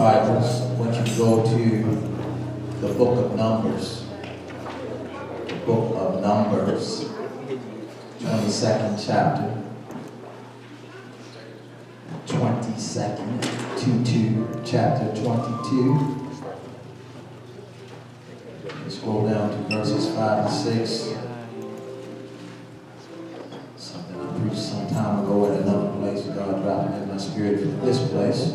Bibles, I want you to go to the book of Numbers. The book of Numbers, 22nd chapter. 22nd, 2, chapter 22. Scroll down to verses 5 and 6. Something I preached some time ago at another place. God dropped it in my spirit for this place.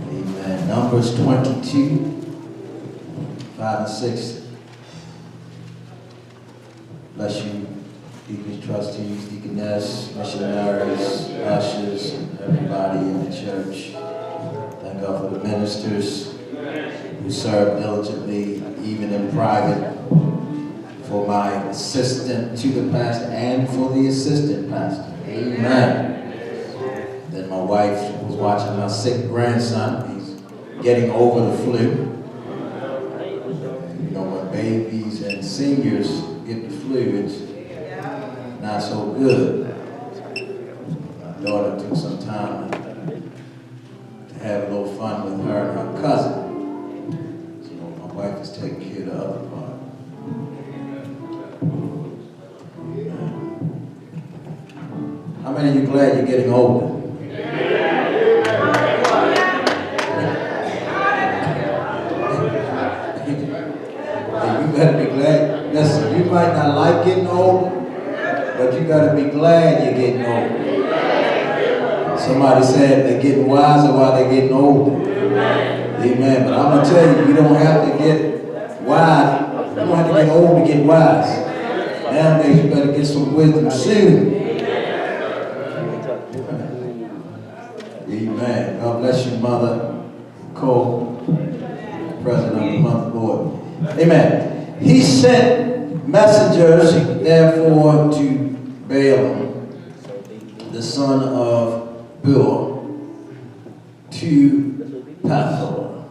Amen. Numbers 22, 5 and 6. Bless you, deacons, trustees, deaconess, missionaries, ushers, and everybody in the church. Thank God for the ministers who serve diligently, even in private, for my assistant to the pastor and for the assistant pastor. Amen. Then my wife was watching my sick grandson. He's getting over the flu. And, you know, when babies and seniors get the flu, it's not so good. My daughter took some time to have a little fun with her and her cousin. So my wife is taking care of the other part. How many of you glad you're getting older? You better be glad. Listen, you might not like getting older, but you got to be glad you're getting older. Somebody said they're getting wiser while they're getting older. Amen. But I'm going to tell you, you don't have to get wise. You don't have to get old to get wise. Nowadays, you better get some wisdom soon. Amen. God bless you, Mother Cole, President of the Month Board. Amen. He sent messengers, therefore, to Balaam, the son of Beor, to Pethor,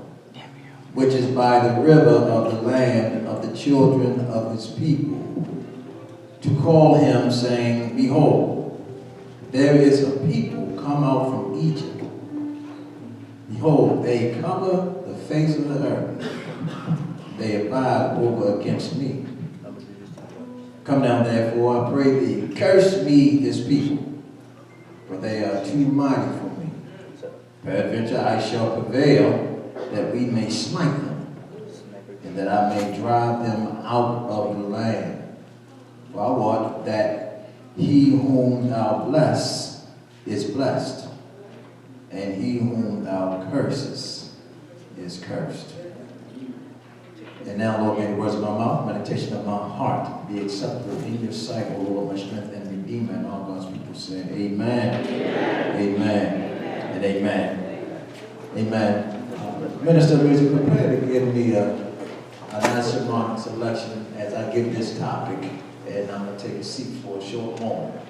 which is by the river of the land of the children of his people, to call him, saying, Behold, there is a people come out from Egypt. Behold, they cover the face of the earth. They abide over against me. Come down, therefore, I pray thee, curse me his people, for they are too mighty for me. Peradventure I shall prevail, that we may smite them, and that I may drive them out of the land. For I wot that he whom thou bless is blessed, and he whom thou curses is cursed. And now, Lord, may the words of my mouth, meditation of my heart be acceptable in your sight, O Lord, my strength and redeemer. And all God's people say, Amen, amen, amen, and amen. Amen. Minister of Music, prepare to give me a nice sermon selection as I give this topic. And I'm going to take a seat for a short moment.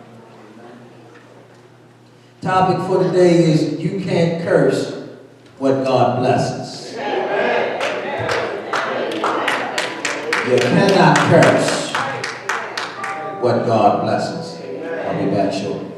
Topic for today is you can't curse what God blesses. You cannot curse what God blesses. I'll be back shortly.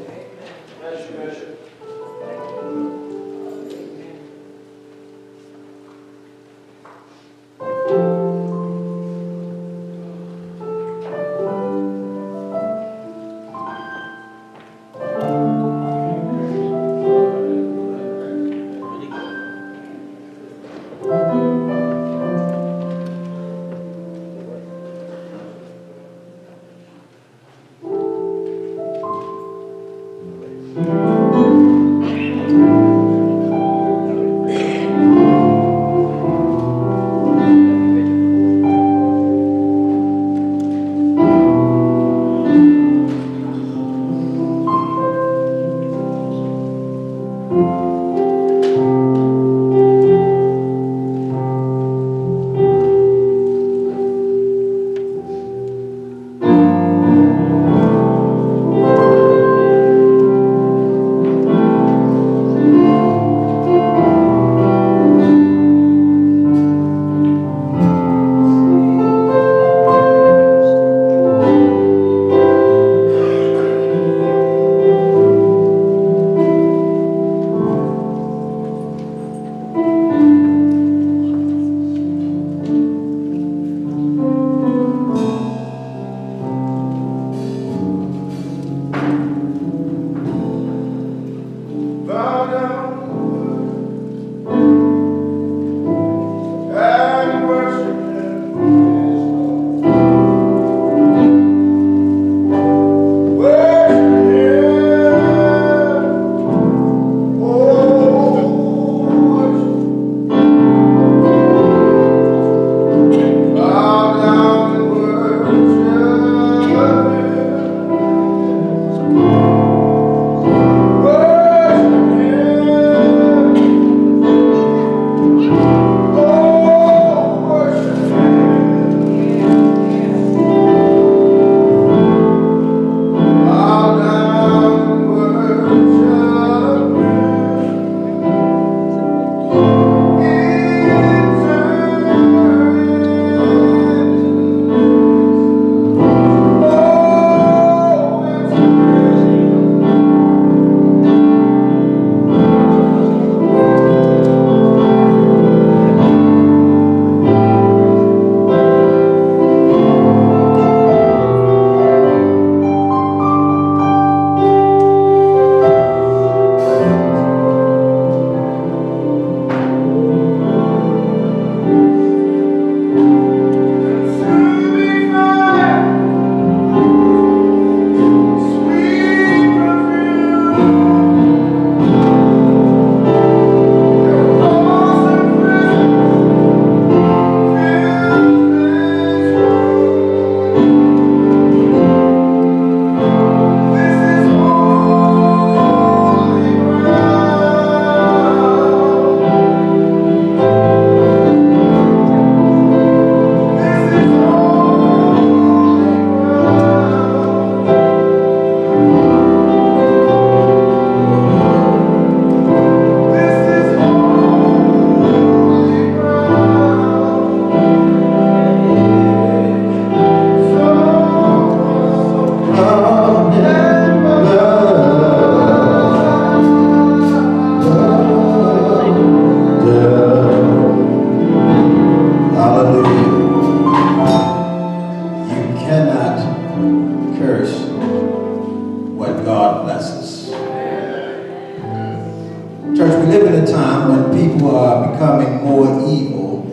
time when people are becoming more evil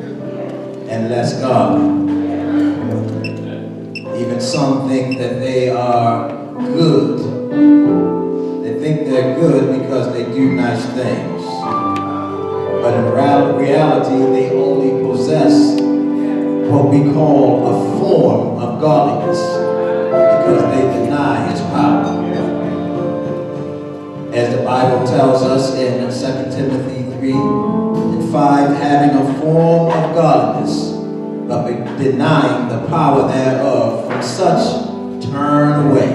and less godly. Even some think that they are good. They think they're good because they do nice things. But in reality, they only possess what we call a form of godliness because they deny his power. As the Bible tells us in 2 Timothy 3:5, having a form of godliness, but denying the power thereof, from such turn away.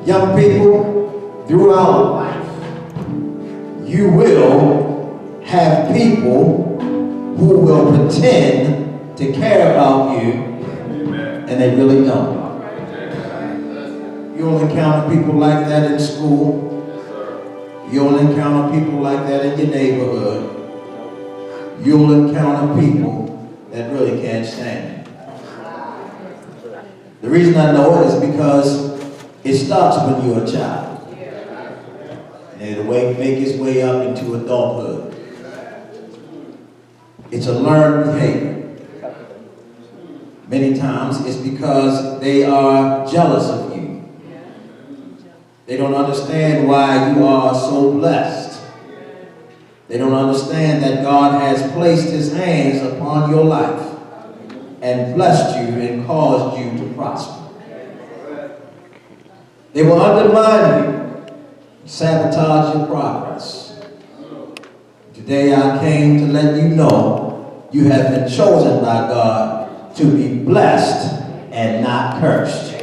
Young people, throughout life, you will have people who will pretend to care about you, and they really don't. You'll encounter people like that in school. You'll encounter people like that in your neighborhood. You'll encounter people that really can't stand you. The reason I know it is because it starts when you're a child. And it'll make its way up into adulthood. It's a learned behavior. Many times it's because they are jealous of you. They don't understand why you are so blessed. They don't understand that God has placed his hands upon your life and blessed you and caused you to prosper. They will undermine you, sabotage your progress. Today I came to let you know you have been chosen by God to be blessed and not cursed.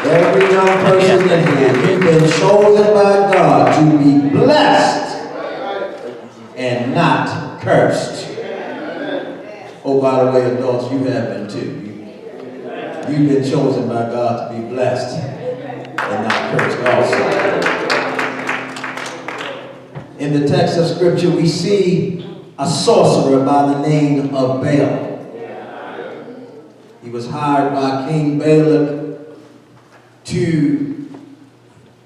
Every young person in here, you've been chosen by God to be blessed and not cursed. Oh, by the way, adults, you have been too. You've been chosen by God to be blessed and not cursed also. In the text of Scripture, we see a sorcerer by the name of Baal. He was hired by King Balak to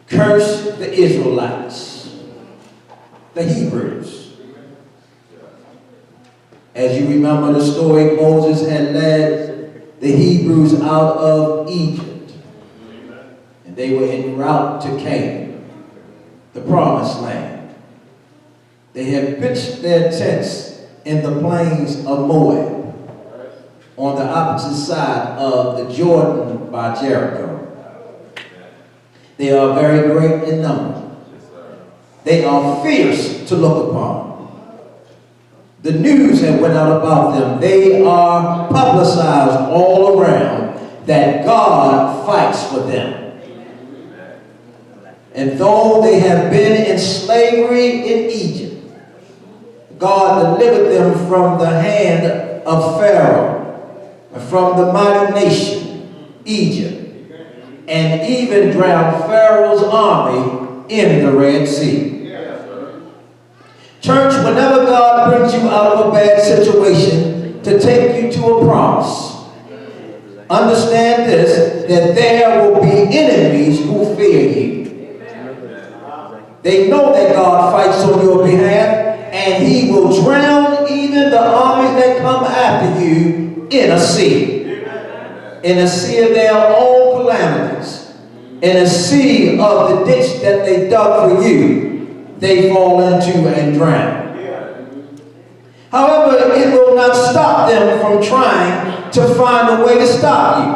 curse the Israelites, the Hebrews. As you remember the story, Moses had led the Hebrews out of Egypt, and they were en route to Canaan, the promised land. They had pitched their tents in the plains of Moab, on the opposite side of the Jordan by Jericho. They are very great in number. They are fierce to look upon. The news had went out about them. They are publicized all around that God fights for them. And though they have been in slavery in Egypt, God delivered them from the hand of Pharaoh, from the mighty nation, Egypt, and even drowned Pharaoh's army in the Red Sea. Church, whenever God brings you out of a bad situation to take you to a promise, understand this, that there will be enemies who fear you. They know that God fights on your behalf, and he will drown even the armies that come after you in a sea. In a sea of their own calamities, in a sea of the ditch that they dug for you, they fall into and drown. However, it will not stop them from trying to find a way to stop you.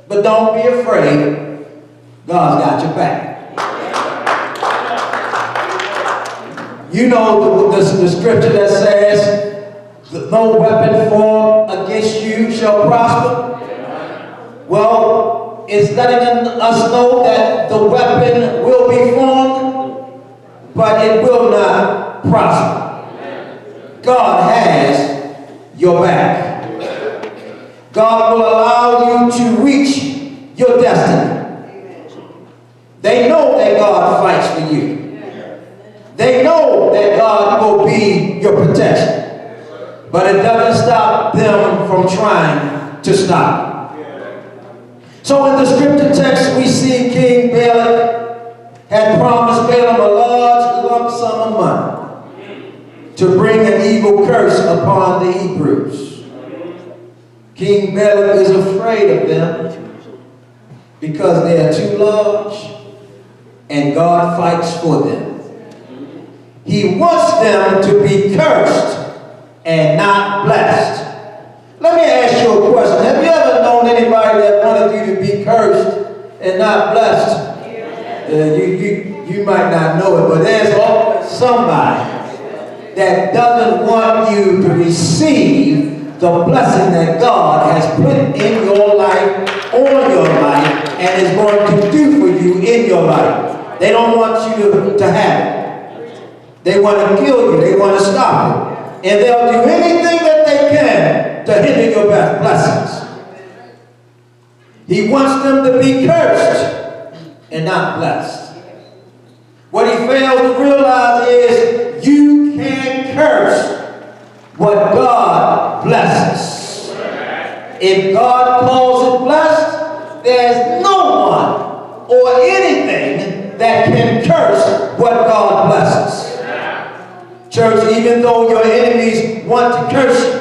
But don't be afraid, God's got your back. You know the scripture that says, no weapon formed against you shall prosper. Well, it's letting us know that the weapon will be formed, but it will not prosper. God has your back. God will allow you to reach your destiny. They know that God fights for you. They know that God will be your protection. But it doesn't stop them from trying to stop you. So in the scripture text, we see King Balak had promised Balaam a large lump sum of money to bring an evil curse upon the Hebrews. King Balaam is afraid of them because they are too large, and God fights for them. He wants them to be cursed and not blessed. Let me ask you a question. Have you ever known anybody that wanted you to be cursed and not blessed? You might not know it, but there's always somebody that doesn't want you to receive the blessing that God has put in your life, on your life, and is going to do for you in your life. They don't want you to have it. They want to kill you. They want to stop it. And they'll do anything that they can to hinder your blessings. He wants them to be cursed and not blessed. What he fails to realize is you can't curse what God blesses. If God calls it blessed, there's no one or anything that can curse what God blesses. Church, even though your enemies want to curse you,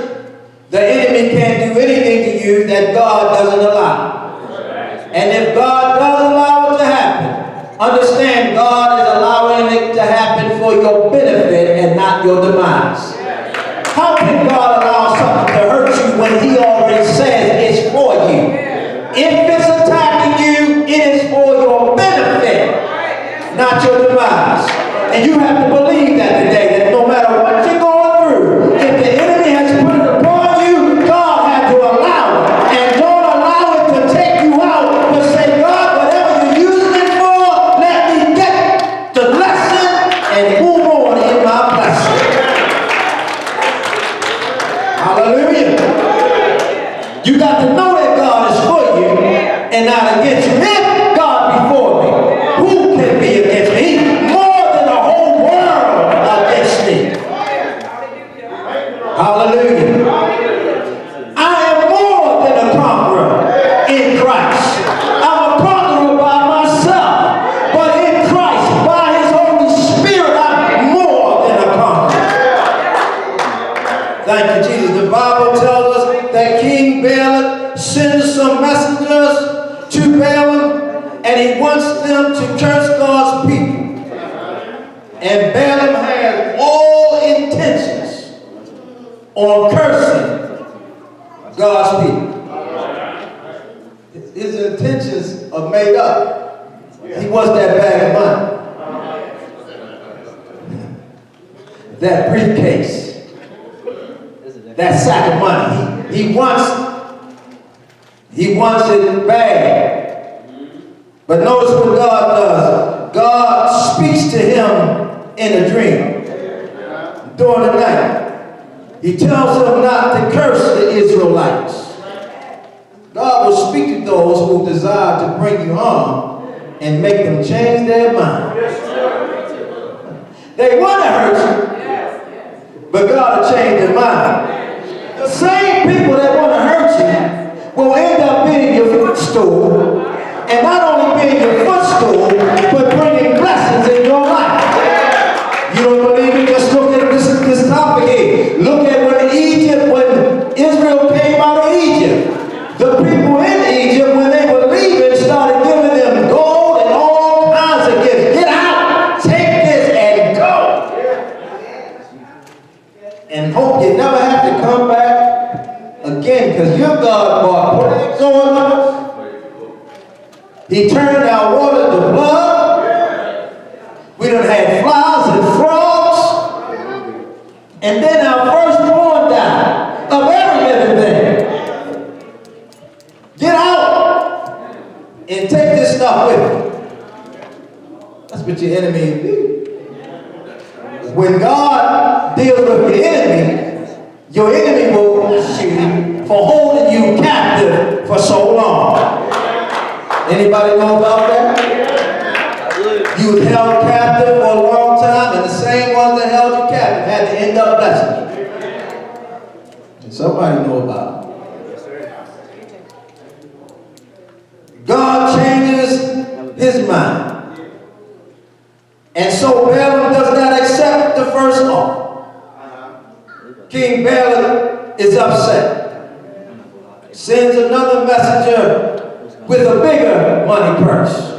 the enemy can't do anything to you that God doesn't allow. And if God does allow it to happen, understand God is allowing it to happen for your benefit and not your demise. How can God allow something to hurt you when he already says it's for you? If it's attacking you, it is for your benefit, not your demise. And you have to believe that today, that no matter what you're going through, if the enemy has put it upon you, God had to allow it. And don't allow it to take you out, but say, God, whatever you're using it for, let me get the lesson and move on in my blessing. Hallelujah. You got to know that God is for you and not against you. If God be for me, who can be against me? Hallelujah. I am more than a conqueror in Christ. I'm a conqueror by myself, but in Christ, by his Holy Spirit, I'm more than a conqueror. Thank you, Jesus. The Bible tells us that King Balaam sends some messengers to Balaam, and he wants them to curse God's people. And Balaam has all intentions on cursing God's people. His intentions are made up. He wants that bag of money. That briefcase. That sack of money. He wants it bad. But notice what God does. God speaks to him in a dream during the night. He tells them not to curse the Israelites. God will speak to those who desire to bring you harm and make them change their mind. They want to hurt you, but God will change their mind. The same people that want to hurt you will end up being your footstool, and not only being your footstool, but bringing blessings in your life. You don't believe me? Just look at this topic here. Look at when Israel came out of Egypt. The people in Egypt, when they were leaving, started giving them gold and all kinds of gifts. Get out, take this, and go. And hope you never have to come back again, because your God brought plagues on us. He turned our water to blood. We done had flies and frogs. And then our firstborn died of every living thing. Get out and take this stuff with you. That's what your enemy do. When God deals with your enemy will bless you for holding you captive for so long. Anybody know about that? You was held captive for a long time, and the same ones that held you captive had to end up blessing you. And somebody know about it. God changes his mind. And so Balaam does not accept the first offer. King Balaam is upset. Sends another messenger with a bigger money purse.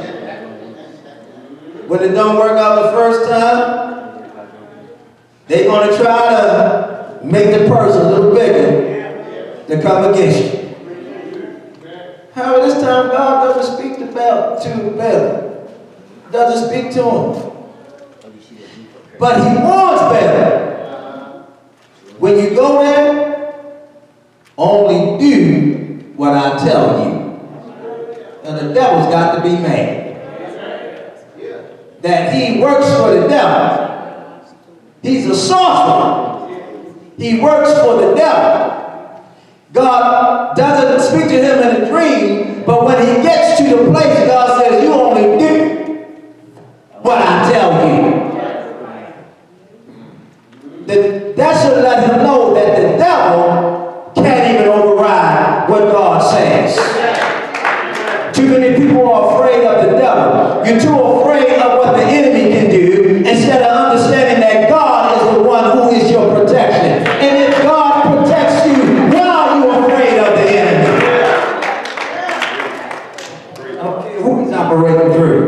When it don't work out the first time, they're going to try to make the purse a little bigger to come against you. However, this time God doesn't speak to Balaam. Doesn't speak to him. But he warns Balaam. When you go there, only do what I tell you. And the devil's got to be mad that he works for the devil. He's a sorcerer. He works for the devil. God doesn't speak to him in a dream, but when he gets to the place, God says, you only do what I tell you. That should let him know that the devil can't even override what God says. Too many people are afraid of the devil. You're too afraid of what the enemy can do instead of understanding that God is the one who is your protection. And if God protects you, why are you afraid of the enemy? I don't care who he's operating through.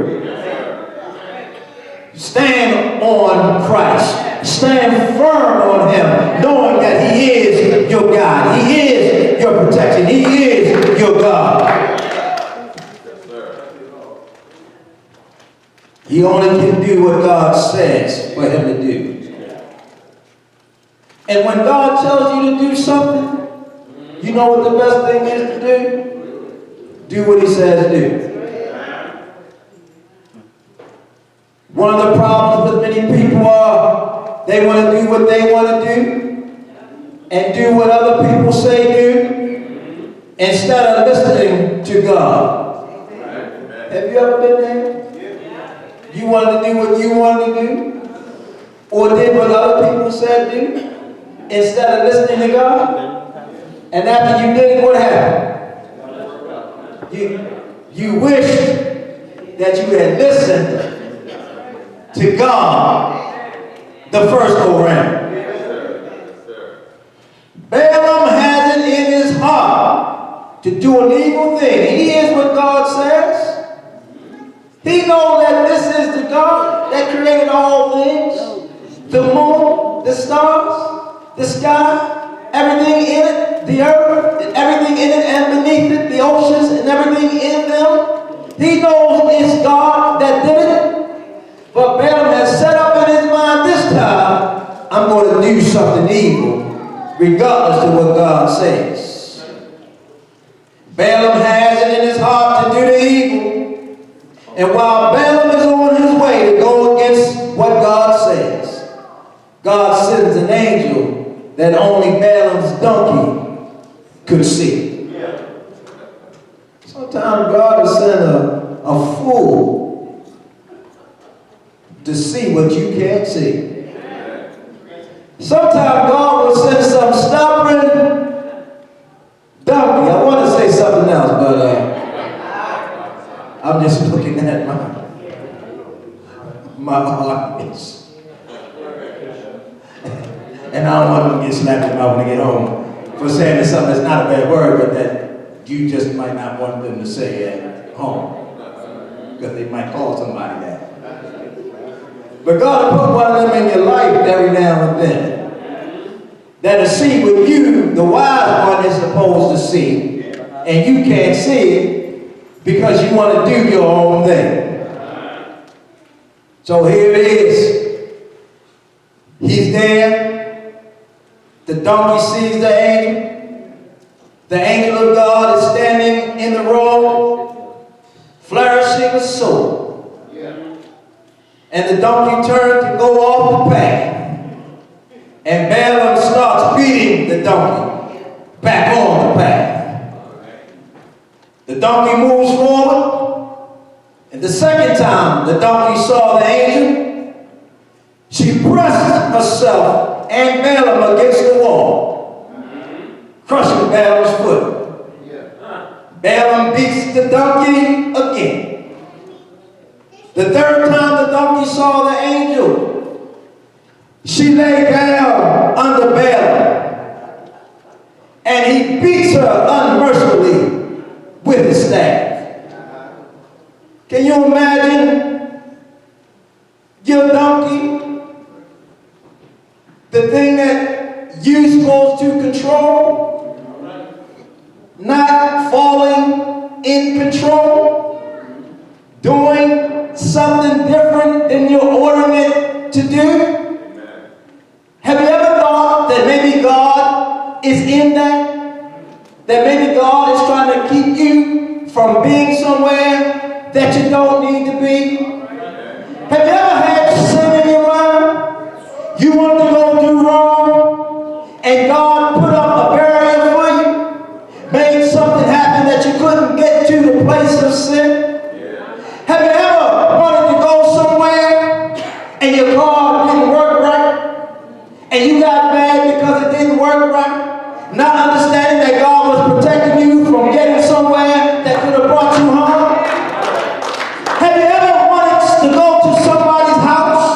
Stand on Christ. Stand firm on him, knowing that he is your God. He is your protection. He is your God. He only can do what God says for him to do. And when God tells you to do something, you know what the best thing is to do? Do what he says do. One of the problems with many people are they want to do what they want to do and do what other people say do instead of listening to God. Have you ever been there? You wanted to do what you wanted to do or did what other people said do instead of listening to God? And after you did it, what happened? You wished that you had listened to God the first go round. Balaam has it in his heart to do an evil thing. He hears what God says. He knows that this is the God that created all things. The moon, the stars, the sky, everything in it, the earth, everything in it and beneath it, the oceans and everything in them. He knows it's God that did it. But Balaam has set up in his mind this time, I'm going to do something evil, regardless of what God says. Balaam has it in his heart to do the evil. And while Balaam is on his way to go against what God says, God sends an angel that only Balaam's donkey could see. Sometimes God will send a fool to see what you can't see. Sometimes God will send some stubborn donkey. I want to say something else, but I'm just looking at my audience. And I don't want them to get slapped in the mouth when they get home for saying something that's not a bad word, but that you just might not want them to say at home because they might call somebody that. But God will put one of them in your life every now and then that'll see what you, the wise one, is supposed to see, and you can't see it because you want to do your own thing. So here it is. He's there. The donkey sees the angel. The angel of God is standing in the road, flourishing a sword. And the donkey turned to go off the path. And Balaam starts beating the donkey back on the path. The donkey moves forward. And the second time the donkey saw the angel, she pressed herself and Balaam against the wall, crushing Balaam's foot. Balaam beats the donkey again. The third time the donkey donkey saw the angel, she lay down under Balaam, and he beats her unmercifully with his staff. Can you imagine your donkey, the thing that you're supposed to control, not falling in control, doing something different than you're ordering it to do? Have you ever thought that maybe God is in that? That maybe God is trying to keep you from being somewhere that you don't need to be? Have you ever had sin in your mind? You want to go do wrong, and God put up a barrier for you, made something happen that you couldn't get to the place of sin? Have you ever wanted to go somewhere and your car didn't work right, and you got mad because it didn't work right, not understanding that God was protecting you from getting somewhere that could have brought you home? Have you ever wanted to go to somebody's house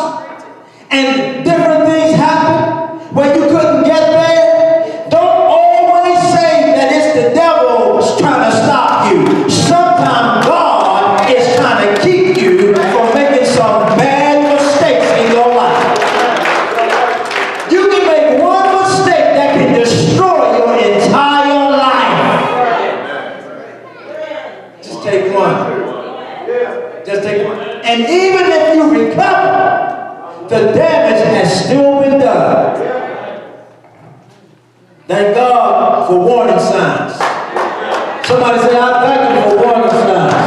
and different things happen when you couldn't get there? Don't always say that it's the devil trying to stop you. Sometimes God is trying to keep you from making some bad mistakes in your life. You can make one mistake that can destroy your entire life. Just take one. Just take one. And even if you recover, the damage has still been done. Thank God for warning signs. Somebody say, I thank you for warning signs.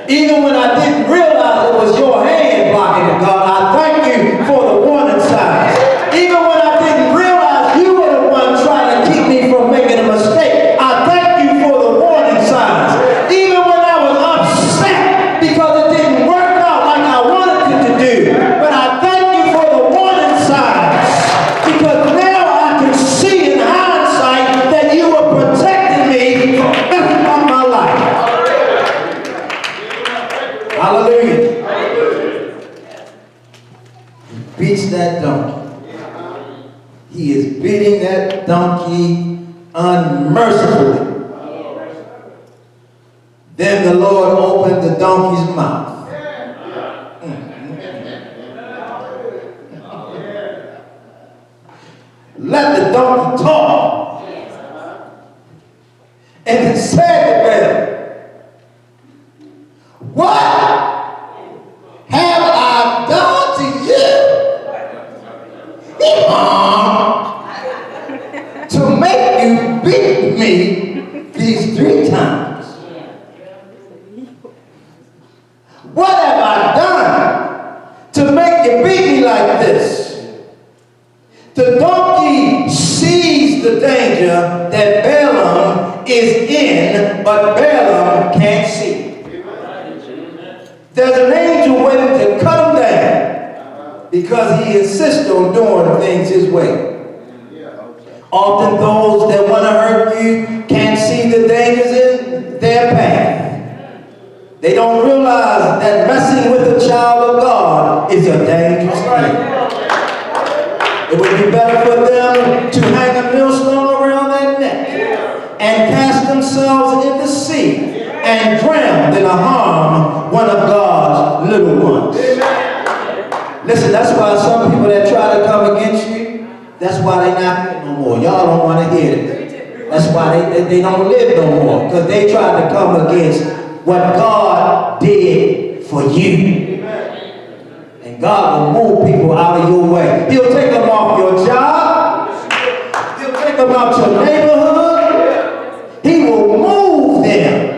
Even when I didn't realize it was your hand blocking it, God, I thank you for the warning signs. Even when I didn't realize you were the one trying to keep me from making a mistake, I thank you for the warning signs. Even when I was upset because it didn't work out like I wanted it to do, but I thank you for the warning signs, because now I can see in hindsight that you were protecting me from messing up my life. Hallelujah. He beats that donkey. He is beating that donkey unmercifully. Then the Lord opened the donkey's mouth. Let the donkey talk. And he said to them, what have I done to you to make you beat me these 3 times? What have I done to make you beat me like this? The donkey sees the danger that Balaam is in, but Balaam can't see. There's an angel waiting to cut him down because he insists on doing things his way. Often those that want to hurt you can't see the dangers in their path. They don't realize that messing with a child of God is a dangerous thing. It would be better for them to hang a millstone around their neck and cast themselves in the sea and drown than to harm one of God's little ones. Listen, that's why some people that try to come against you, that's why they not here no more. Y'all don't want to hear it. That's why they don't live no more, because they tried to come against what God did for you. And God will move people out of your way. He'll take them off your job. He'll take them out your neighborhood. He will move them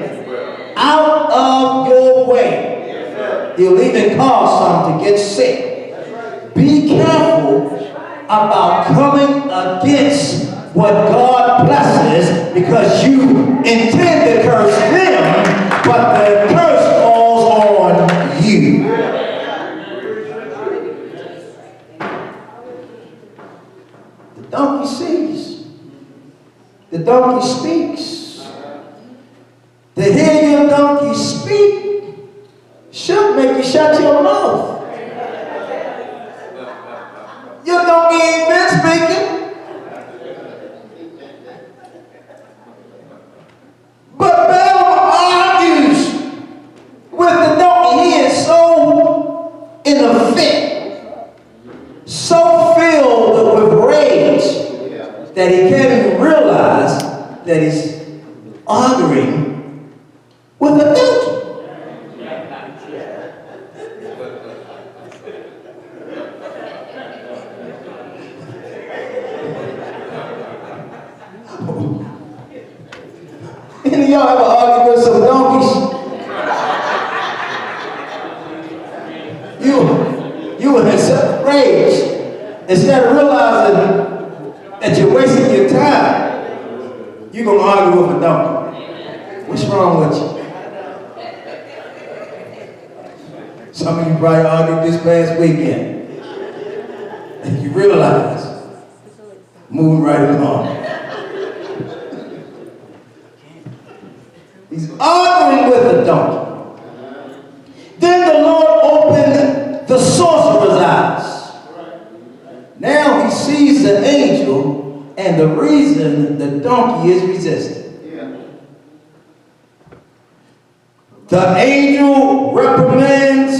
out of your way. He'll even cause some to get sick. Be careful about coming against what God blesses, because you intend to curse them, but the curse falls on you. The donkey sees. The donkey speaks. To hear your donkey speak should should make you shut your mouth. Your donkey ain't been speaking. But Balaam argues with the donkey. He is so in a fit, so filled with rage, that he can't even realize that he's arguing with a donkey. Any of y'all ever argued with some donkeys? You were in such rage. Instead of realizing that you're wasting your time, you're going to argue with a donkey. What's wrong with you? Some of you probably argued this past weekend. And you realize, moving right along. He's arguing with a donkey. Then the Lord opened the sorcerer's eyes. Now he sees the angel and the reason the donkey is resisting. The angel reprimands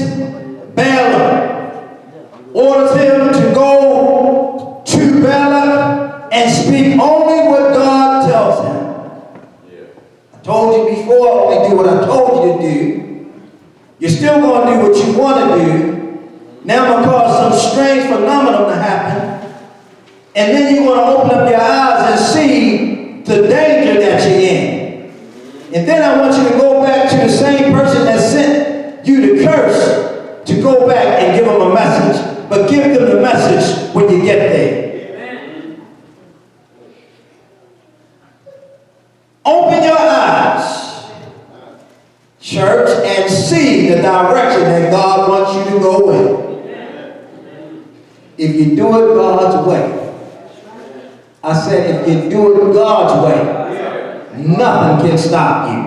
Balaam, orders him to go to Balak and speak only what God tells him. I told you before, only do what I told you to do. You're still going to do what you want to do. Now I'm going to cause some strange phenomenon to happen. And then you're going to open up your eyes and see the danger that you're in. And then I want you to go back to the same person that sent you to curse, to go back and give them a message. But give them the message when you get there. Amen. Open your eyes, church, and see the direction that God wants you to go in. If you do it God's way. I said, if you do it God's way, nothing can stop you.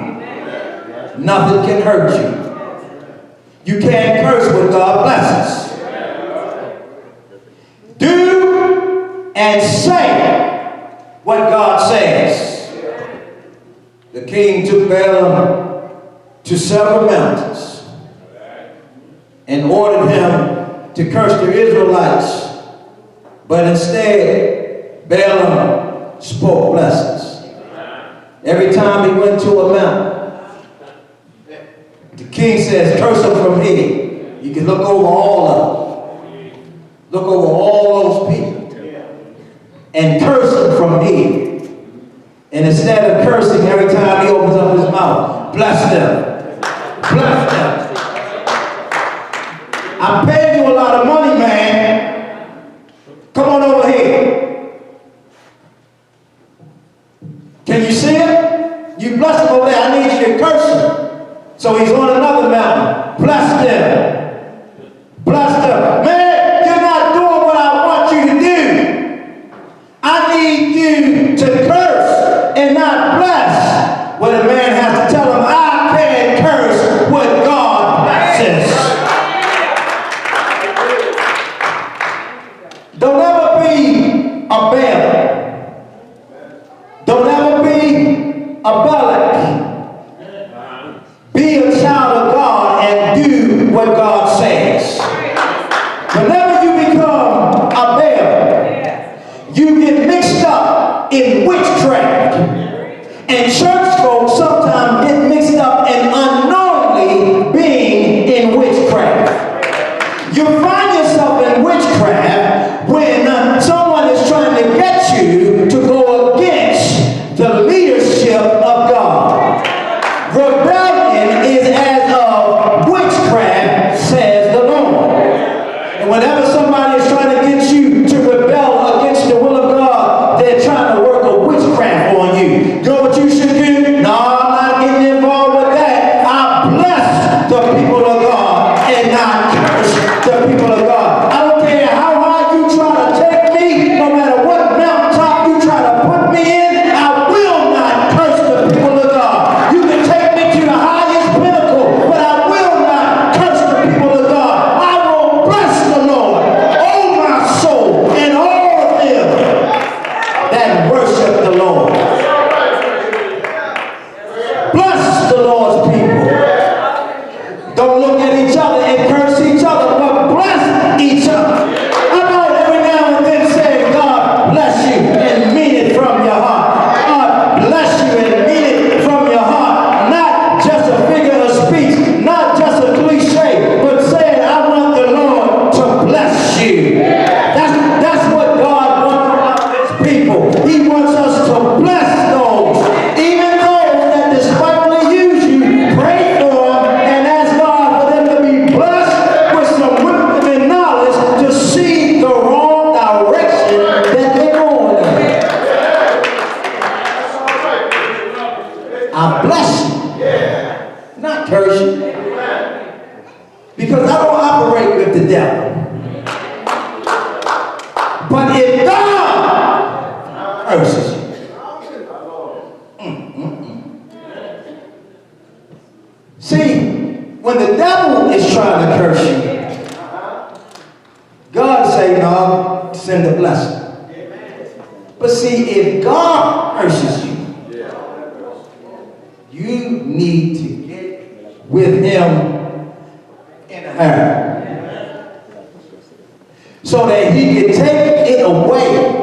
Nothing can hurt you. You can't curse when God blesses. Do and say what God says. The king took Balaam to several mountains and ordered him to curse the Israelites. But instead, Balaam spoke blessings. Every time he went to a mountain, the king says, curse them from here. You can look over all of them. Look over all those people. And curse them from here. And instead of cursing, every time he opens up his mouth, bless them. Bless them. I paid you a lot of money, man. Come on over here. Can you see it? You bless them over there. I need you to curse them. So he's on another mountain. Bless them. Bless them. Man, you're not doing what I want you to do. I need you to curse and not bless. When a man has to tell him, I can't curse what God blesses. Don't ever be a Balaam. Don't ever be a Balak. Be a child of God and do what God says. Whenever you become a Balaam, you get mixed up in witchcraft. And church folks sometimes get mixed up in unknowingly being in witchcraft. You find yourself in witchcraft when someone is trying to get you to go against the leadership of God. Rebellion is as of witchcraft, says the Lord. And whenever somebody is trying to get you to rebel against the will of God, they're trying to work a witchcraft on you. You know what you should do? No, I'm not getting involved with that. I bless the people of God and not curse the people of God. I don't care how hard you try to take me, no matter what mountaintop you try to put me in, I will not curse the people of God. You can take me to the highest pinnacle, but I will not curse worship the Lord. Bless the Lord's people. Don't look at each other and curse each other, but bless each other. How about every now and then saying, God bless you, and mean it from your heart. God bless you and mean it from your heart. Not just a figure of speech, not just a cliche, but saying, I want the Lord to bless you. That's what God wants from his people. He wants us to bless those. Even those that despitefully use you, pray for them and ask God for them to be blessed with some wisdom and knowledge to see the wrong direction that they're going in. I bless you, not curse you. Because I don't operate with the devil. But if God curses you, see, when the devil is trying to curse you, God say, no, send a blessing. But see, if God curses you, you need to get with him in a hurry, so that he can take it away.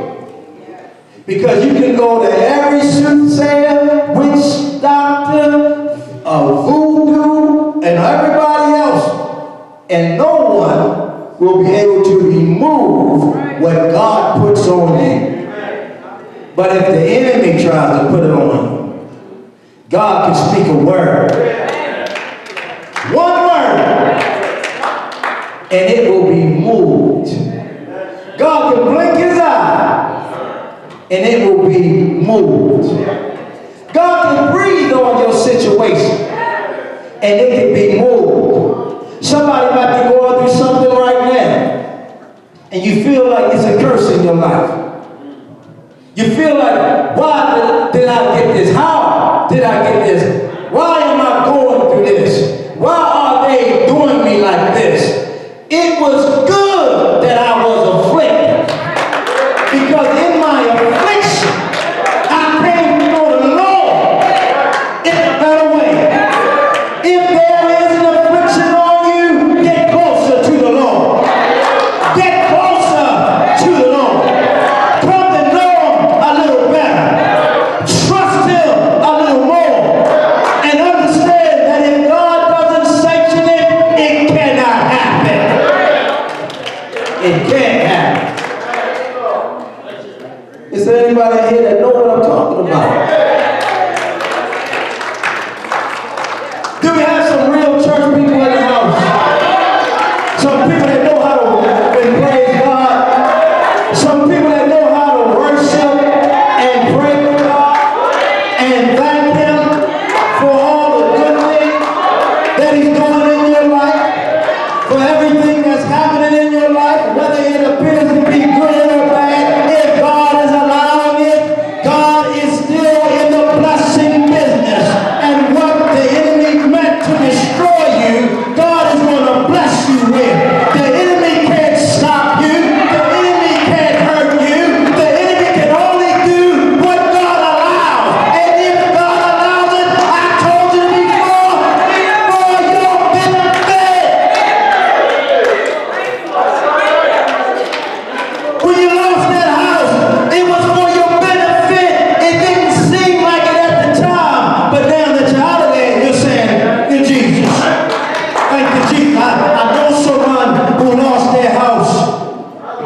Because you can go to every soothsayer, witch doctor, voodoo, and everybody else, and no one will be able to remove what God puts on you. But if the enemy tries to put it on you, God can speak a word. One word, and it will be moved. God can blink his eye, and it will be moved. God can breathe on your situation, and it can be moved. Somebody might be going through something right now, and you feel like it's a curse in your life. You feel like, why did I get this? How did I get this? Why am I going through this? Why are they doing me like this? It was good that I was afflicted, because in my affliction, I came to know the Lord in a better way. If there is an affliction on you, get closer to the Lord. Get closer to the Lord. Come to know him a little better. Trust him a little more. And understand that if God doesn't sanction it, it cannot happen. It can't happen. Is there anybody here that know what I'm talking about? Do we have some real church people in the house? Some people that know how to praise God. Some people that know how to worship and praise God and thank him for all the good things that he's doing in your life, for everything that's happening in your life, whether it appears to be good or bad. If God is allowing it, God is still in the blessing business. And what the enemy meant to destroy you, God is going to bless you with. The enemy can't stop you. The enemy can't hurt you. The enemy can only do what God allows. And if God allows it, I told you before, it's for your benefit. When you lost that house, it was for your benefit. It didn't seem like it at the time, but now that you're out of there, you're saying, thank you, Jesus. Thank you, Jesus. I know someone who lost their house.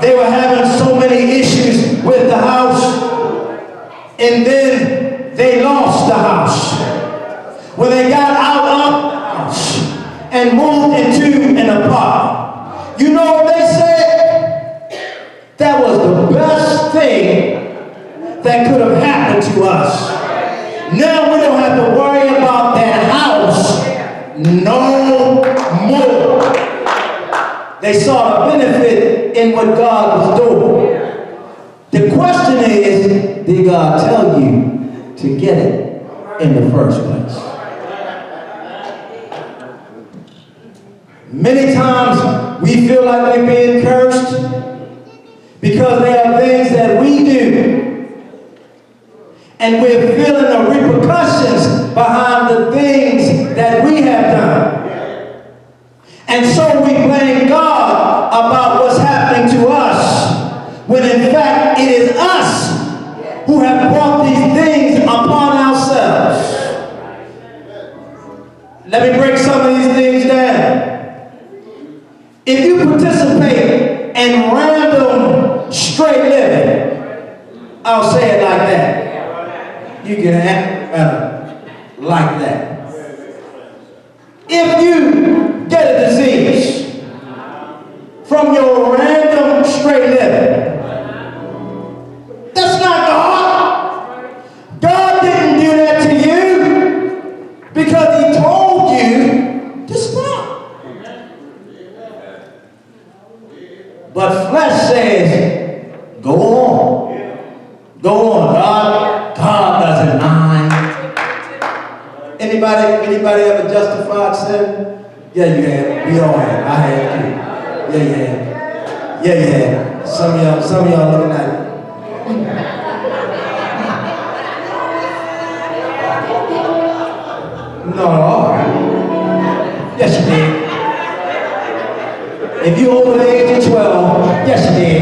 They were having so many issues with the house, and then they lost the house. When they got out of the house and moved into an apartment, you know what they said? That was the best thing that could have happened to us. Now we don't have to worry about that house no more. They saw the benefit in what God was doing. The question is, did God tell you to get it in the first place? Many times we feel like we're being cursed because there are things that we do And we're feeling the repercussions behind the things that we have done. And so we blame God about what's happening to us, when in fact it is us who have brought these things upon ourselves. Let me break some of these things down. If you participate in random straight living, I'll say it like that. You can act like that. If you get a disease from your random straight living, that's not God. God didn't do that to you because he told you to stop. But flesh says, go on. Go on. God doesn't mind. Anybody ever justified sin? Yeah, you have. We all have. I have too. Yeah, you have. Yeah, you have. Some of y'all looking at it. No. Yes, you did. If you're over the age of 12, yes, you did.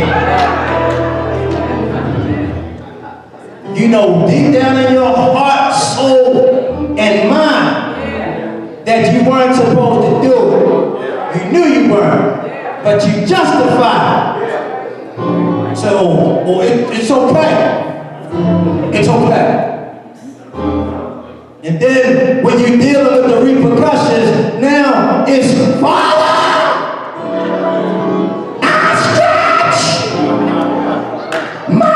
You know deep down in your heart, soul, and mind that you weren't supposed to do it. You knew you weren't, but you justified it. So, it's okay. It's okay. And then when you deal with the repercussions, now it's Father, I stretch my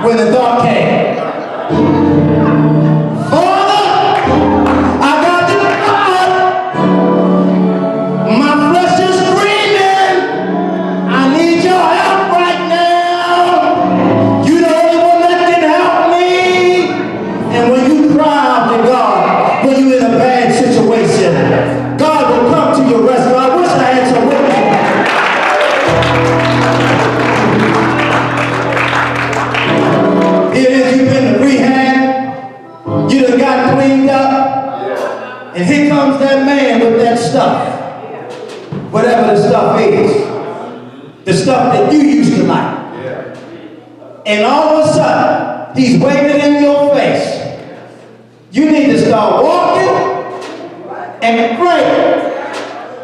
when the thought came, Father, I got the thought, my flesh is screaming, I need your help right now. You the only one that can help me. And when you cry out to God, when you're in a bad situation, God will come to your rescue. I wish I had some witnesses. You've been to rehab, you done got cleaned up, and here comes that man with that stuff, whatever the stuff is, the stuff that you used to like. And all of a sudden, he's waving in your face. You need to start walking and pray.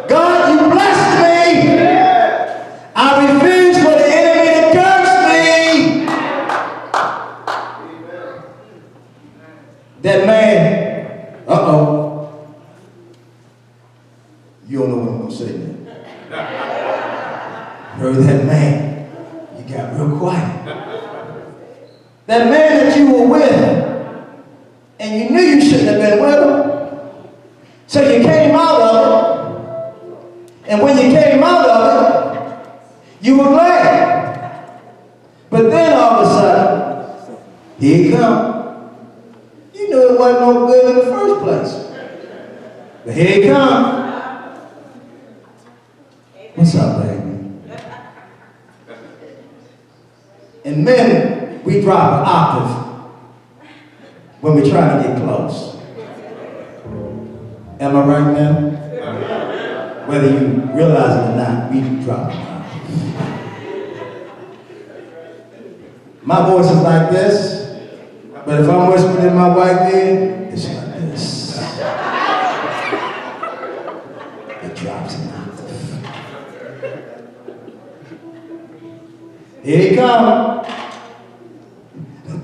God, you blessed me. I refuse for the enemy to curse me. That man, you don't know what I'm going to say now. Heard that man, you got real quiet. That man that you were with, and you knew you shouldn't have been with him, so you came out of it, and when you came out of it, you were glad. But then all of a sudden, here he comes. You knew it wasn't no good in the first place. But here he comes. What's up, baby? And men, we drop an octave when we're trying to get close. Am I right, man? Whether you realize it or not, we drop an octave. My voice is like this. But if I'm whispering in my white ear, it's like this. It drops an octave. Here he comes.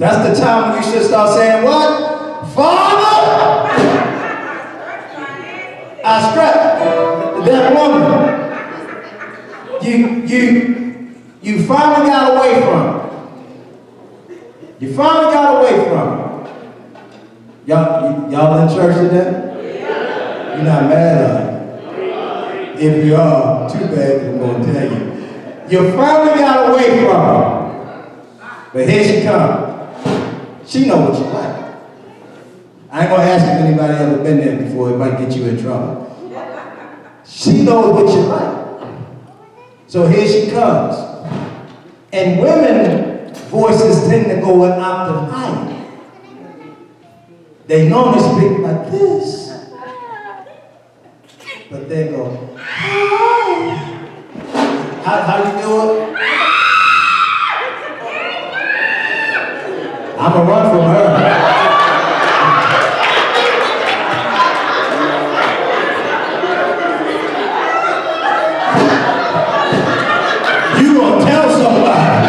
That's the time when you should start saying what? Father! I stretched that woman. You finally got away from her. You finally got away from it. Y'all in church today? You're not mad at it. If you are, too bad I'm going to tell you. You finally got away from her. But here she comes. She knows what you like. I ain't going to ask if anybody ever been there before. It might get you in trouble. She knows what you like. So here she comes. And women voices tend to go an octave higher. They normally speak like this. But they go, hi. How you do it? I'm gonna run from her. You gonna tell somebody.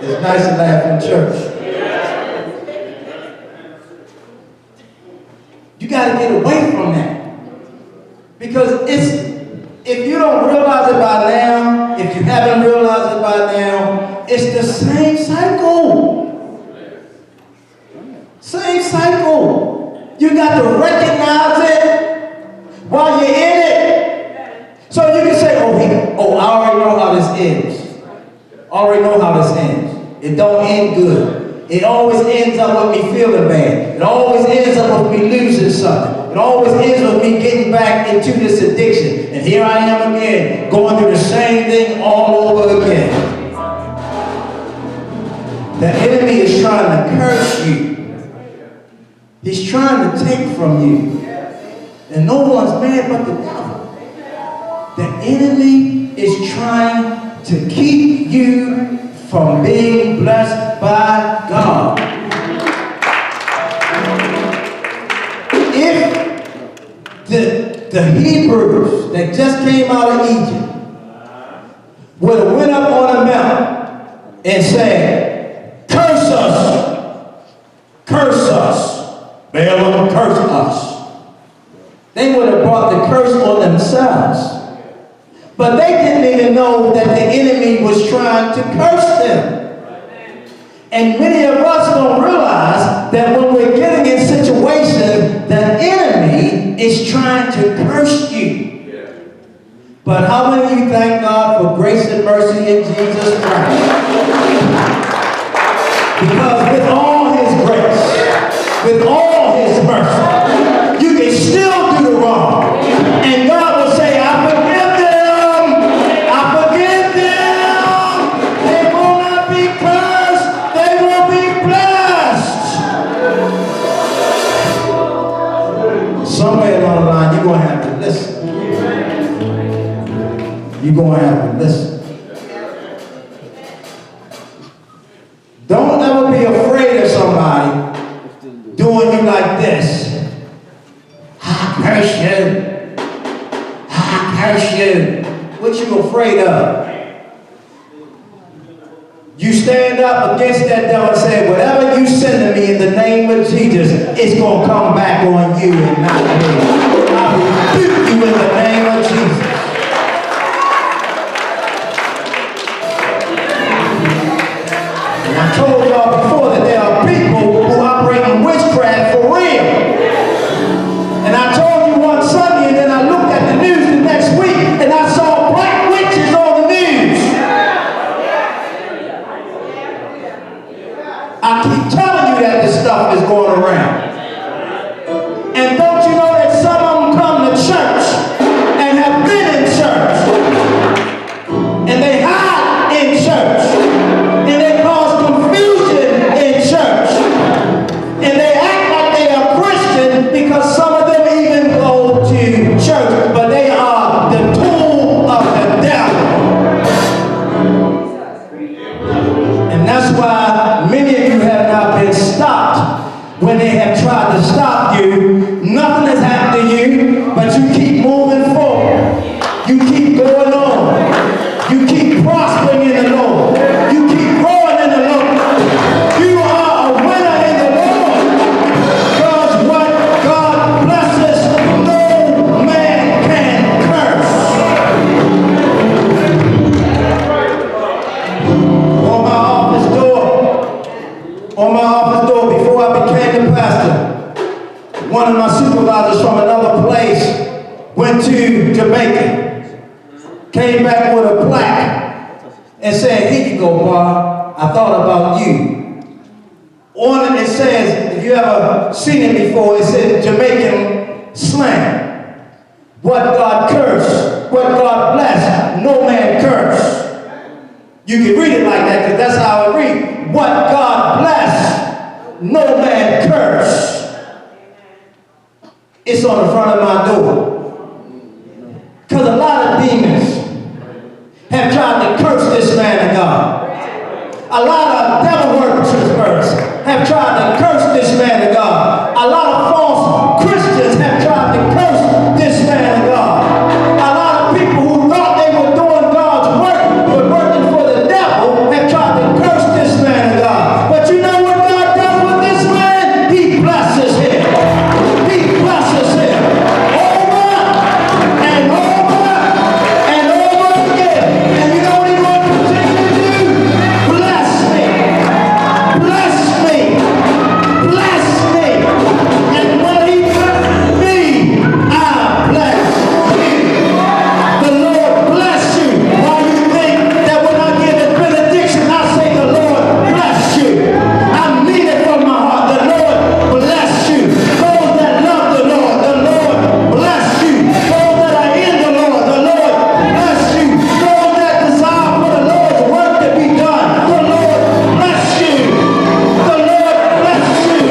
It's nice to laugh in church. You got to get away from that. Because if you don't realize it by now, if you haven't realized it by now, it's the same cycle. Same cycle. You got to recognize it while you're in it. So you can say, I already know how this ends. I already know how this ends. It don't end good. It always ends up with me feeling bad. It always ends up with me losing something. It always ends with me getting back into this addiction. And here I am again, going through the same thing all over again. The enemy is trying to curse you. He's trying to take from you. And no one's mad but the devil. The enemy is trying to keep you from being blessed by God. If the Hebrews that just came out of Egypt would have went up on a mountain and said, curse us, Balaam, curse us, they would have brought the curse on themselves. But they didn't even know that the enemy was trying to curse them. And many of us don't realize that when we're getting in situations, the enemy is trying to curse you. But how many of you thank God for grace and mercy in Jesus Christ? Because with all his grace, with all his mercy, you can still do the wrong. And God will say, I forgive them. Somewhere along the line, you're going to have to listen. You're going to have to listen. Don't ever be afraid of somebody doing you like this. I curse you. I curse you. What you afraid of? You stand up against that devil and say, whatever you send to me in the name of Jesus, it's going to come back on you and not me. I rebuke you in the name of Jesus. And I told y'all before that there are people who operate in witchcraft for real. And I told you one Sunday, and then I looked at the news the next week, and I saw black witches on the news. I keep telling you that this stuff is going around. And don't you know that some of them come to church and went to Jamaica. Came back with a plaque and said, "Here you go, Barr. I thought about you." On it, it says, if you ever seen it before, it says Jamaican slang. What God cursed, what God blessed, no man curse. You can read it like that because that's how it reads. What God blessed, no man curse. It's on the front of my door. Because a lot of demons have tried to curse this man of God. A lot of devil worshippers have tried to curse this man of God. A lot of false Christians have tried to curse this man of God. A lot of people who thought they were doing God's work but working for the devil have tried to curse this man of God. But you know what God does with this man? He blesses him. He blesses him over and over and over again. And you know what he's going to continue to do? Bless me. Bless me. Bless me. And when he blesses me, I bless you. The Lord bless you. Why you think that when I give a benediction, I say the Lord bless you? I mean it from my heart. The Lord bless you. Those that love the Lord bless you. Those that are in the Lord bless you. Those that desire for the Lord's work to be done, the Lord bless you. The Lord bless you.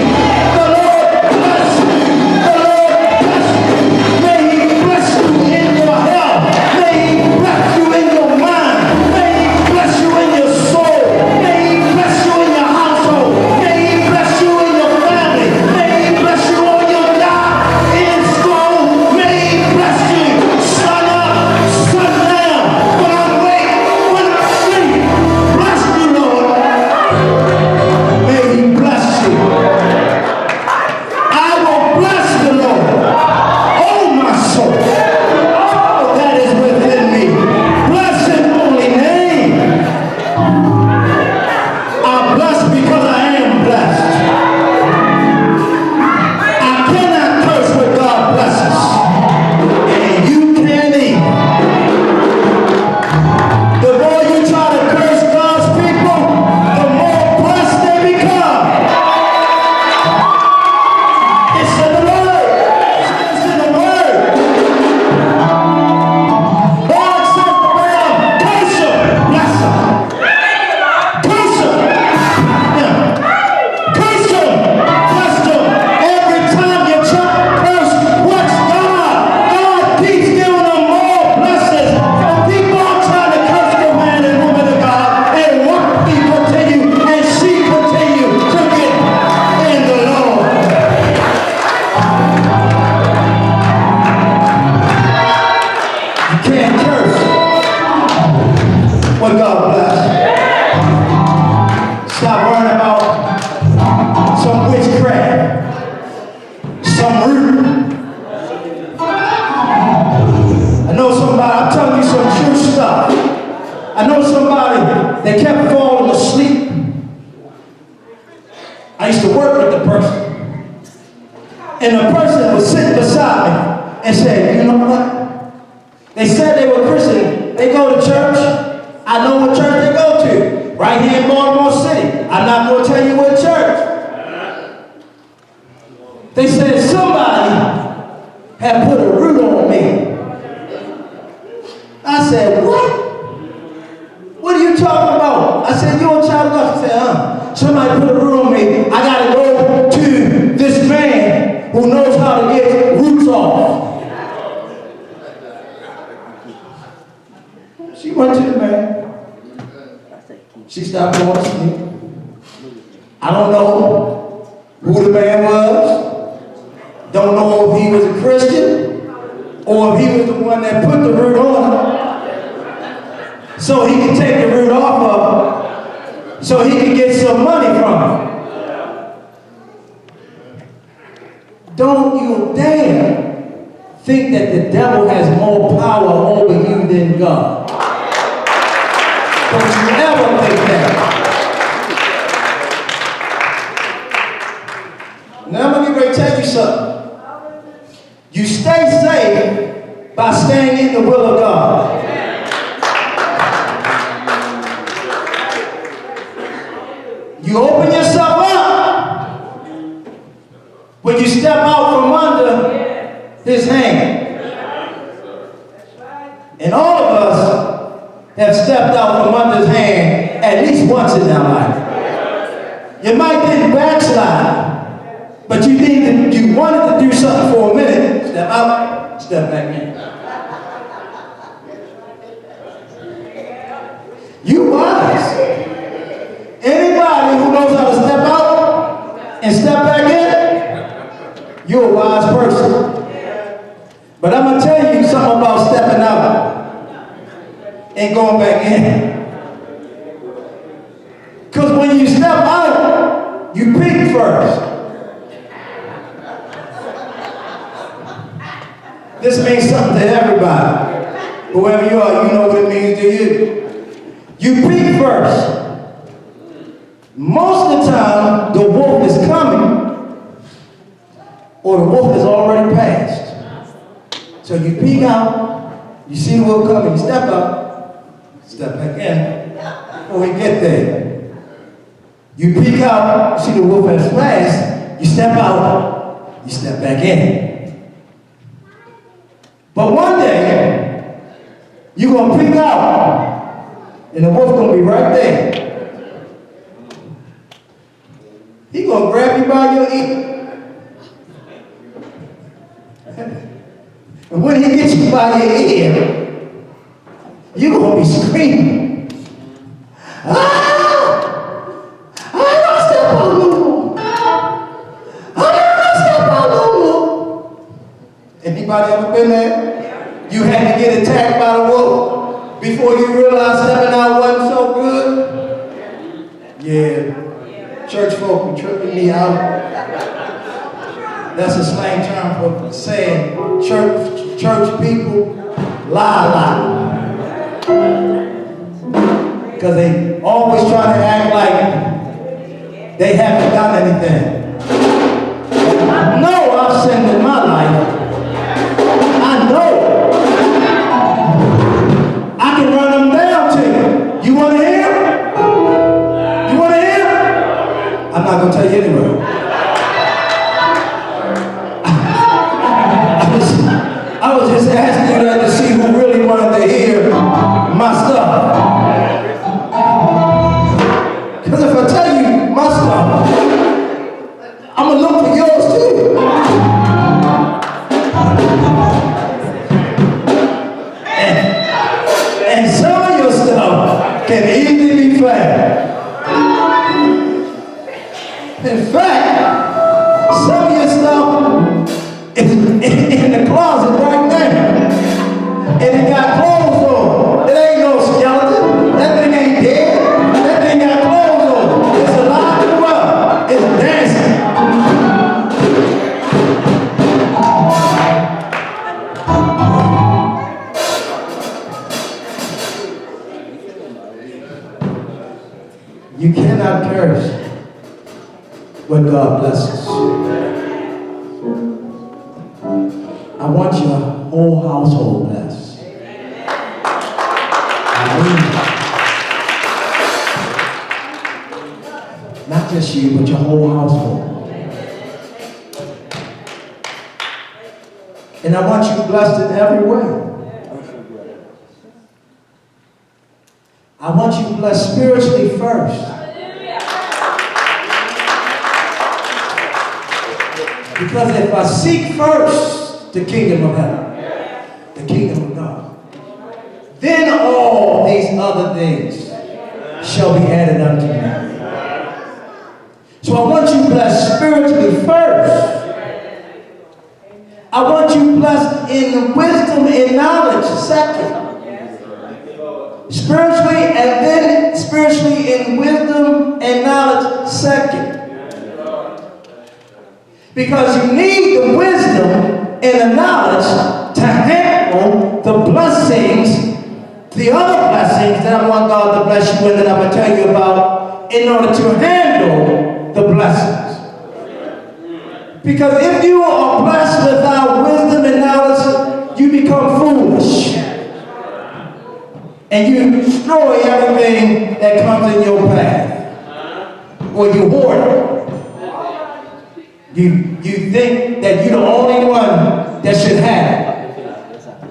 The Lord bless you. The Lord bless you. May he bless you in your health. May he bless you in your mind. May he bless you in your soul. May he bless you in your household. May he bless you in your family. May he bless you on your job, in school. May he bless you sun up, sun down, when I'm awake, when I'm asleep. Bless you, Lord. May he bless you. I will bless the Lord. Oh, my soul. All that is within me. Bless his holy name. I'm blessed because I am blessed. I cannot curse what God blesses. And you can't either. The more you try to curse God's people, the more blessed they become. It's in the word. It's in the word. God says to Balaam, curse him, bless him. Curse him. Yeah. Curse him, bless him. Every time you try to curse, watch God. God keeps giving them more blessings. And people are trying to curse the man and woman of God, and what he continue and she continue to get in the Lord. You can't curse what God bless. Stop worrying about some witchcraft, some root. I know somebody, I'm telling you some true stuff. I know somebody that kept falling asleep. I used to work with the person. And the person was sitting beside me and said, "You know what? They said they were Christian. They go to church. I know what church they go to. Right here in Baltimore City. I'm not going to tell you what church." They said somebody had put a root on me. I said, "What? What are you talking about?" I said, "You're a child of God." She said, "Somebody put a root on me. I got to go to this man who knows how to get roots off." She went to the man. She stopped going to sleep. I don't know who the man was. Don't know if he was a Christian or if he was the one that put the root on him so he could take the root off of him so he could get some money from him. Don't you dare think that the devil has more power over you than God. Don't you ever think that. Now I'm going to get ready to tell you something. You stay saved by in the will of God. You open yourself up when you step out from under his hand. And all of us have stepped out from under his hand at least once in our life. You might didn't backslide, but you wanted to do something for a minute. Step out, step back in. You wise. Anybody who knows how to step out and step back in, you're a wise person. But I'm going to tell you something about stepping out and going back in. Because when you step out, you peek first. This means something to everybody. Whoever you are, you know what it means to you. You peek first. Most of the time, the wolf is coming, or the wolf has already passed. So you peek out, you see the wolf coming, you step up, step back in, before we get there. You peek out, you see the wolf has passed, you step out, you step back in. But one day, you're going to peek out, and the wolf's going to be right there. He's going to grab you by your ear. And when he gets you by your ear, you're going to be screaming. Ah! I don't step out no more. I don't step out no more. Anybody ever been there? You had to get attacked by the wolf before you realized stepping out wasn't so good? Yeah. Church folk be tripping me out. That's a slang term for saying church people lie a lot. Because they always try to act like they haven't done anything. I know I've sinned in my life. I know. I can run them down to you. You want to hear? I'm not going to tell you anyway. I was just asking you that to see who really wanted to hear my stuff. Because if I tell you my stuff, I'm going to look for yours too. And some of your stuff can easily be found. In fact, some of your stuff is in the closet right there. And it got clothes on. It ain't no skeleton. That thing ain't dead. That thing got clothes on. It's alive and well. It's dancing. You cannot curse when God blesses. I want your whole household blessed. I mean, not just you, but your whole household. And I want you blessed in every way. I want you blessed spiritually first. Because if I seek first the kingdom of heaven, the kingdom of God, then all these other things shall be added unto me. So I want you blessed spiritually first. I want you blessed in wisdom and knowledge second. Spiritually and then spiritually in wisdom and knowledge second. Because you need the wisdom and the knowledge to handle the blessings, the other blessings that I want God to bless you with that I'm going to tell you about in order to handle the blessings. Because if you are blessed without wisdom and knowledge, you become foolish. And you destroy everything that comes in your path. Or you hoard it. You think that you're the only one that should have it.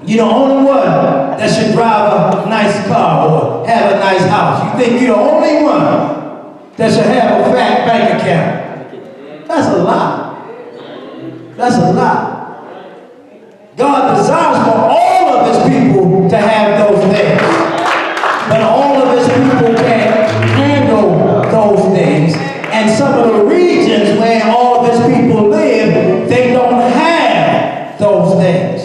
You're the only one that should drive a nice car or have a nice house. You think you're the only one that should have a fat bank account. That's a lie. That's a lie. God desires for all of his people to have those things. But all of his people can't handle those things. And some of the regions where all of his people live, they don't have those things.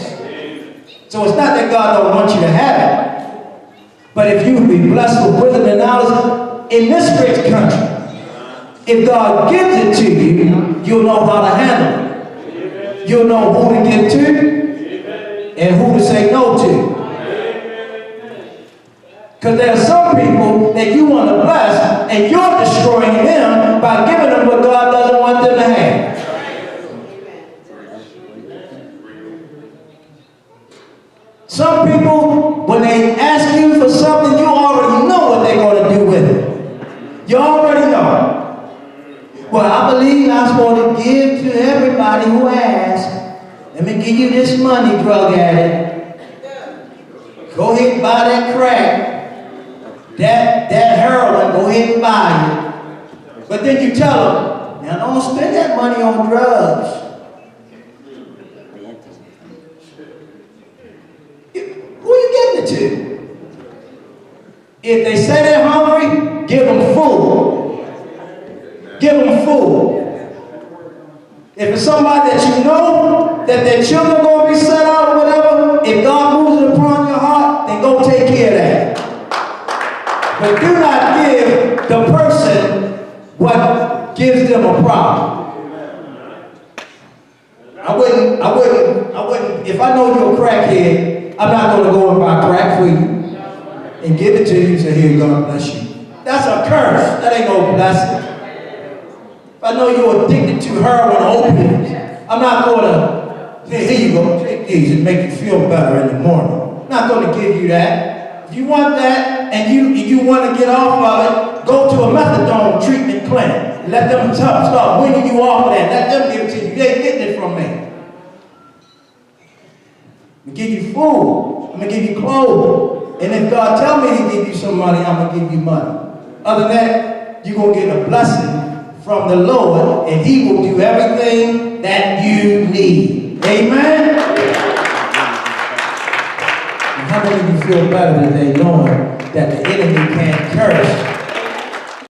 So it's not that God don't want you to have it. But if you would be blessed with wisdom and knowledge in this rich country, if God gives it to you, you'll know how to handle it. You'll know who to give to and who to say no to. Because there are some people that you want to bless, and you're destroying them by giving them what God doesn't want them to have. Some people, when they ask you for something, you already know what they're going to do with it. You already know. Well, I believe I'm supposed to give to everybody who asks. Let me give you this money, drug addict. Go ahead and buy that crack. That heroin, go ahead and buy it. But then you tell them, now don't spend that money on drugs. Who are you giving it to? If they say they're hungry, give them food. Give them food. If it's somebody that you know that their children are going to be set out or whatever, if God moves it upon your heart, then go take care of that. But do not give the person what gives them a problem. I wouldn't, if I know you're a crackhead, I'm not going to go and buy crack for you and give it to you and say, here, God bless you. That's a curse. That ain't no blessing. If I know you're addicted to heroin or opiates, I'm not going to say, here you go, take these and make you feel better in the morning. I'm not going to give you that. If you want that, and you want to get off of it, go to a methadone treatment clinic. Let them start weaning you off of that. Let them give it to you. They ain't getting it from me. I'm going to give you food. I'm going to give you clothes. And if God tell me to give you some money, I'm going to give you money. Other than that, you're going to get a blessing from the Lord, and he will do everything that you need. Amen? How many of you feel better today knowing that the enemy can't curse